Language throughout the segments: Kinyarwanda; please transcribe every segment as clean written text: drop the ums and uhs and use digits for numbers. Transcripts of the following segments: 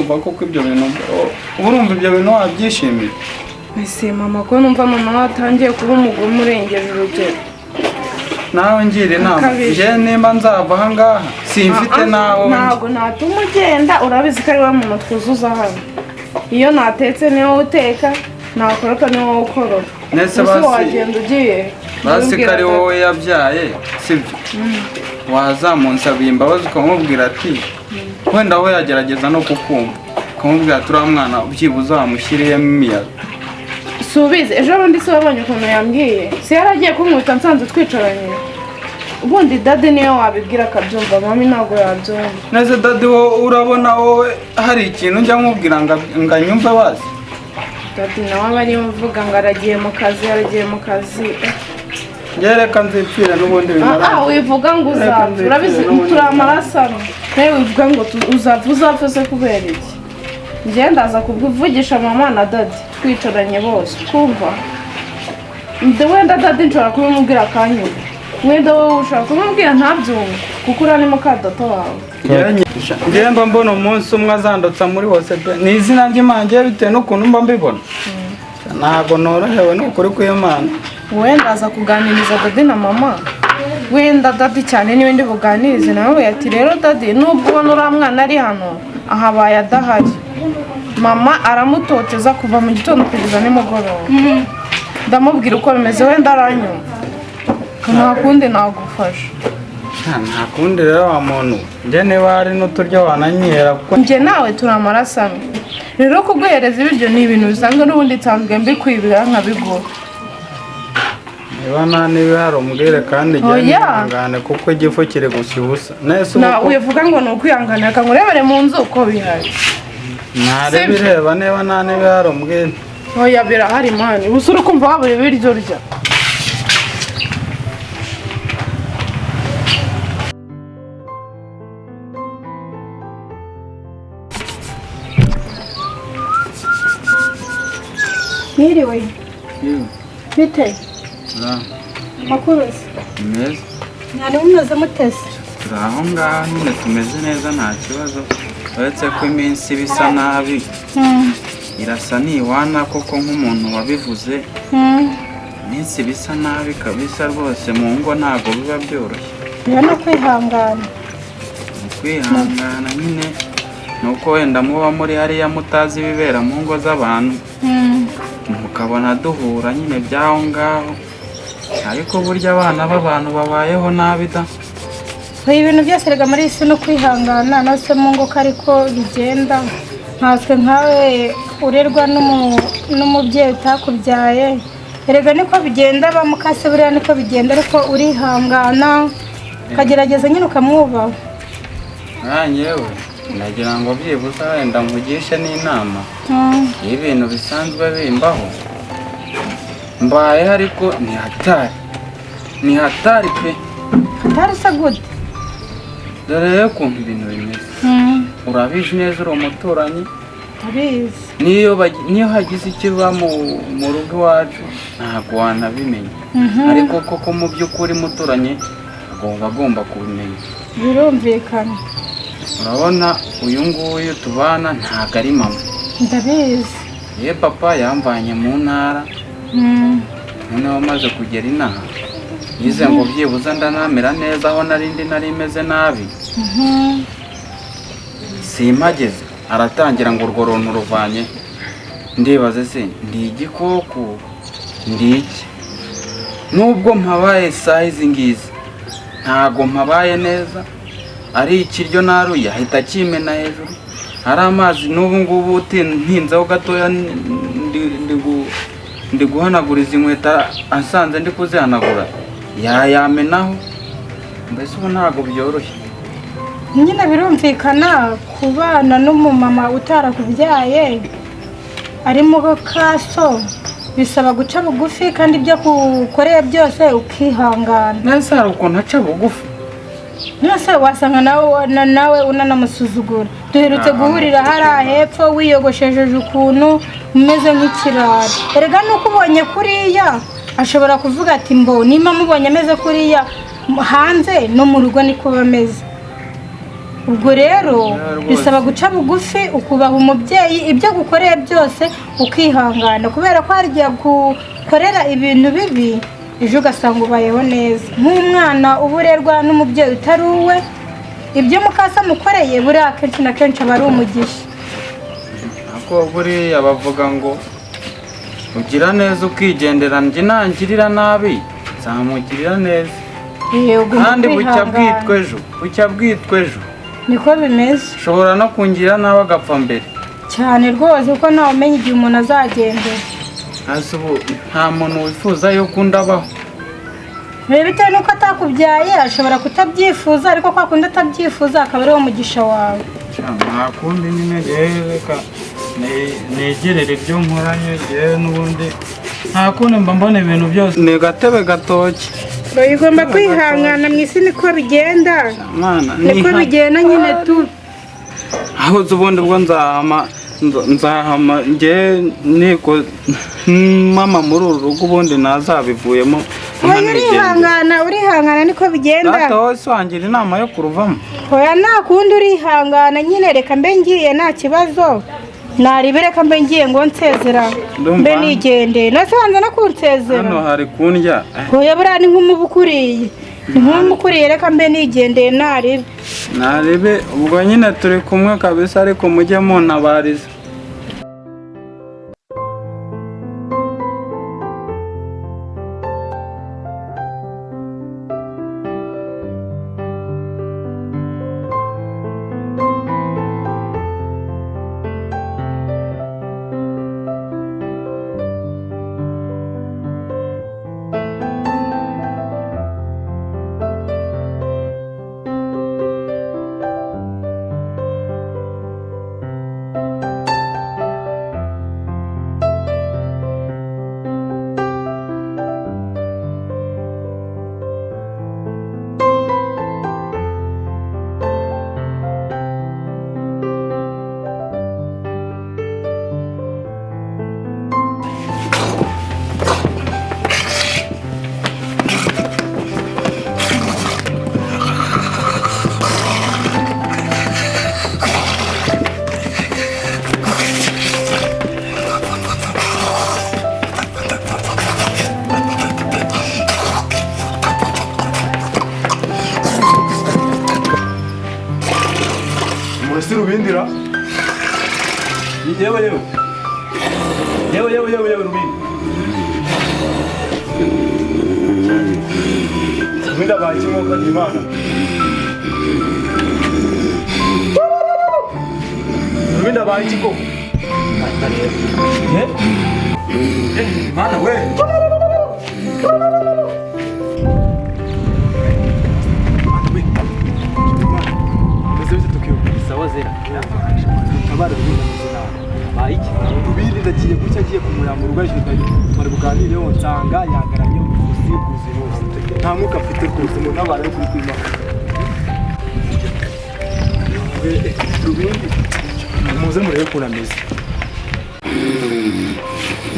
urumva koko ibyo bintu urumva ibyo bintu wabyishimira? Ese mama ko numva mama watangiye kuba umugome urengeje urugero. Nawe ngira inama je nimba nzava aha ngaha simfite naho ntabwo natuma ugenda, urabizi ko ari we muntu twuzuza hano. Iyo natetse niwo uteka, nakoroka niwo ukorora. Nese wagenda ugiye basi ko ari wowe yabyaye sibyo? Wazamunsabiye imbabazi ukamubwira ati wenda we yagerageza no kukumva, ukamubwira turi mwana ubyibuze wamushyiriyemo imiyaga. Subize ejo bundi se wabonye ukuntu yambwiye, si yaragiye kumwita nsanze twicaranye. Ubundi dadi niyo wabibwira akabyumva, mami ntabwo yabyumva. Neze dadi wo urabona wowe hari ikintu njya nkubwira ngo anyumve bazi? Dadi nawe aba ari mvuga ngo aragiye mu kazi. Yereka nzipfira n'ubundi bimara. Wivuga ngo uzapfa, urabizi turi amarasano. Nawe wivuga ngo uzapfa se kubera iki? Njye ndaza kuvugisha mama na dadi twicaranye bose kumva. Wenda dadi nshobora kubimubwira akanyumva, wenda wowe ushaka kumubwira ntabyumve kuko uri mu kadata wawe. Njye mba mbona umunsi umwe azandutsa muri hose pe, ni izina ry'Imana njye bitewe n'ukuntu mba mbibona. Ntabwo norohewe n'ukuri kw'Imana. Wenda aza kuganiriza dadi na mama, wenda dadi cyane niwe ndi buganirize nawe ati rero dadi nubwo ubona uriya mwana ari hano ahabaye adahari, mama aramutoteza kuva mu gitondo kugeza nimugoroba. Ndamubwira uko bimeze, wenda aranyumva, nta kundi nagufasha. Nta kundi rero wa muntu, njye niba hari n'uturyo wananyihera kuko njye nawe turi amarasano. Rero kuguhereza ibiryo ni ibintu bisanzwe, n'ubundi nsanzwe mbikwibira nkabigura. niba nta n'ibihari umbwire kandi njye nihangane kuko igifu kiri gushya ubusa. Wivuga ngo ni ukwihanganira, kangurebere mu nzu uko bihari. Ntare bireba niba nta n'ibihari umbwire. Oya birahari mani, ubusa uri kumva wabura ibiryo rya. Niriwe. Bite? Makuru se? Meza. Nari munoze mutese? Turaho ngaho nyine tumeze neza nta kibazo, uretse ko iminsi bisa nabi. Irasa niwana koko nk'umuntu wabivuze. Iminsi bisa nabi kabisa rwose, mu ngo ntago biba byoroshye. Iyo no kwihangana. Kwihangana nyine nuko wenda muba muri hariya mutazi ibibera mu ngo z'abantu, mukabona duhura nyine byaho ngaho, ariko burya abana b'abantu babayeho nabi da. Ibintu byose rega muri isi no kwihangana, nase mu ngo ariko bigenda. Nkaswe nkawe urerwa n'umubyeyi utakubyaye, erega niko bigenda, bamukase buriya niko bigenda, ariko urihangana ukagerageza nyine ukamwubaha. Yewe nagira ngo byibuze wenda nkugishe n'inama y'ibintu bisanzwe bimbaho mbaye, ariko ni hatari pe. Hatari se gute? Dore rero ukuntu ibintu bimeze, urabizi neza uri umuturanyi. Urabizi niyo hagize ikiba mu rugo iwacu ntabwo wanabimenya, ariko koko mu by'ukuri umuturanyi agomba kubimenya. Birumvikana. Urabona uyu nguyu tubana ntabwo ari mama. Ndabizi. Ye papa yamvanye mu ntara, noneho maze kugera inaha yize ngo byibuze ndanamera neza, aho nari meze nabi. Simpageze aratangira ngo urwo runtu ruvanye, ndibaze se ndi igikoko ndi iki? Nubwo mpabaye size ngizi ntago mpabaye neza, ari ikiryo naruye ahita kimena hejuru, hari amazi n'ubu ngubu ntinzeho gatoya ndi guhanaguriza inkweto asanze ndi kuzihanagura yamenaho. Mbese ubu ntabwo byoroshye. Nyine birumvikana kubana n'umumama utarakubyaye ari mu kaso, bisaba guca bugufi, kandi ibyo kukoreye byose ukihangana. Nese hari ukuntu aca bugufi? Nese wasanga nawe unanamusuzugura. Duherutse guhurira hariya hepfo wiyogoshejeje ukuntu umeze nk'ikirara. Erega nuko ubonye kuriya ashobora kuvuga ati mbo nimba mubonye ameze kuriya hanze no mu rugo niko bameze. ubwo rero bisaba guca bugufi ukubaha umubyeyi ibyo gukoreye byose ukihangana kubera ko hari igihe gukorera ibintu bibi ejo ugasanga ubayeho neza nk'umwana uba urerwa n'umubyeyi utari uwe ibyo mukasa mukoreye buriya akenshi na kenshi aba ari umugisha ako buriya bavuga ngo ugira neza ukigendera njye nangirira nabi nzamugirira neza kandi bucya bwitwa ejo niko bimeze ushobora no kungira nawe agapfa mbere cyane rwose kuko ntawe umenya igihe umuntu azagendera hasi ubu nta muntu wifuza yuko undi abaho bitewe n'uko atakubyaye ashobora kutabyifuza ariko kwa kundi atabyifuza akaba ariwo mugisha wawe nta kundi nyine reka negerere ibyo nkoranye n'ubundi nta kundi mba mbona ibintu byose ni agatebe gatoki ugomba kwihangana mu isi niko bigenda niko bigenda nyine tu aho ubundi bwo nzahama njye niko mama muri uru rugo ubundi nazabivuyemo urihangana niko bigenda data wose wangira inama yo kuruvamo oya nta kundi urihangana nyine reka mbe ngiye nta kibazo naribe reka mbe ngiye ngo nsezera mbe nigende nose wanze no kunsezera hano hari kundya oya buriya ni nk'umubukuriye nk'umukuriye reka mbe nigendeye naribe ubwo nyine turi kumwe kabisa ariko mujye muntabariza Rubindira yewe Rubindi Rubinda bakimo kandi Imana Rubinda bakiko Mana we Rubindi ndagiye gucya agiye kumuramura ugaje twari buganireho nsanga yagaranye umuvuzi bose nta mwuka afite rwose umuntu abana yo kuri kwima Rubindi muze murebe ukuntu ameze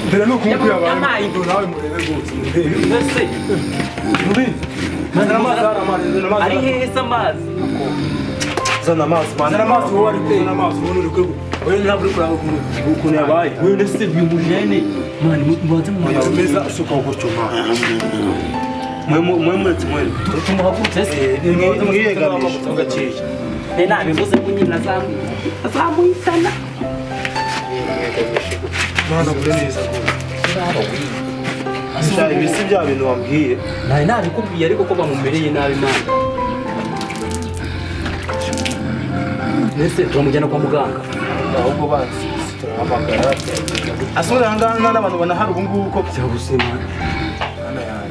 mbere ni ukumukwiye abantu nawe murebe rwose Rubindi ari hehe se amazi zana amazi wowe ari kuzana amazi ubona uri kwego wewe ntabwo uri kuraba ukuntu yabaye wewe ndetse byumujene mani mubanze mu amazi meza asuka gutyo mwe muretse mwe tumuhagurutse se mwiyegamisha gakeya nabivuze ko nyine azamuhitana mwana kure neza rwose ibisi bya bintu wambwiye nari nabikubwiye ariko ko bamumereye nabi mwana ndetse turamujyana kwa muganga ahubwo bansi turahamagara asubira ngana n'abantu banahari ubu ngubu ko byabuzima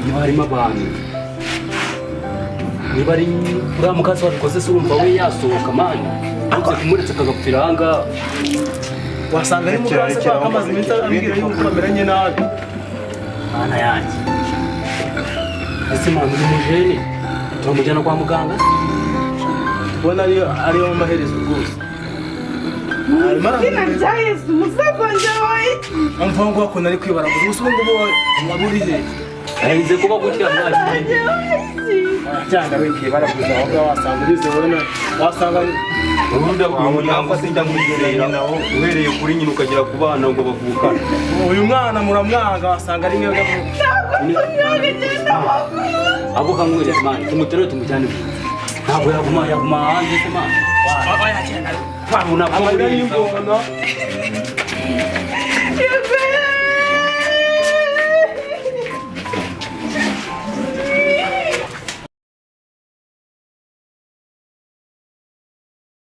niba harimo abantu niba ari uriya mukazi wabikoze se urumva we yasohoka mani uze kumuretse akagapfira ahangaha wasanga ari muganga se kwa kamazi meza ambwira yuko ameranye nabi mana yanjye ese mwana uri mujene turamujyana kwa muganga ubona ariyo amaherezo rwose izina rya Yesu musakonje wawe amva ngo akona ari kwibaraguza ubu ngubu waburi he ahize kuba gutya mwana cyangwa wigiye baraguza aho ngaho wasanga urize wowe wasanga uruda ku muryango sinjya mwizera uhereye kuri nyina ukagera ku bana ngo bavukane. uyu mwana muramwanga wasanga ari mwebwe abo kamwereka mani tumuterure tumujyane ntabwo yaguma hanze se mani amarira y'ingona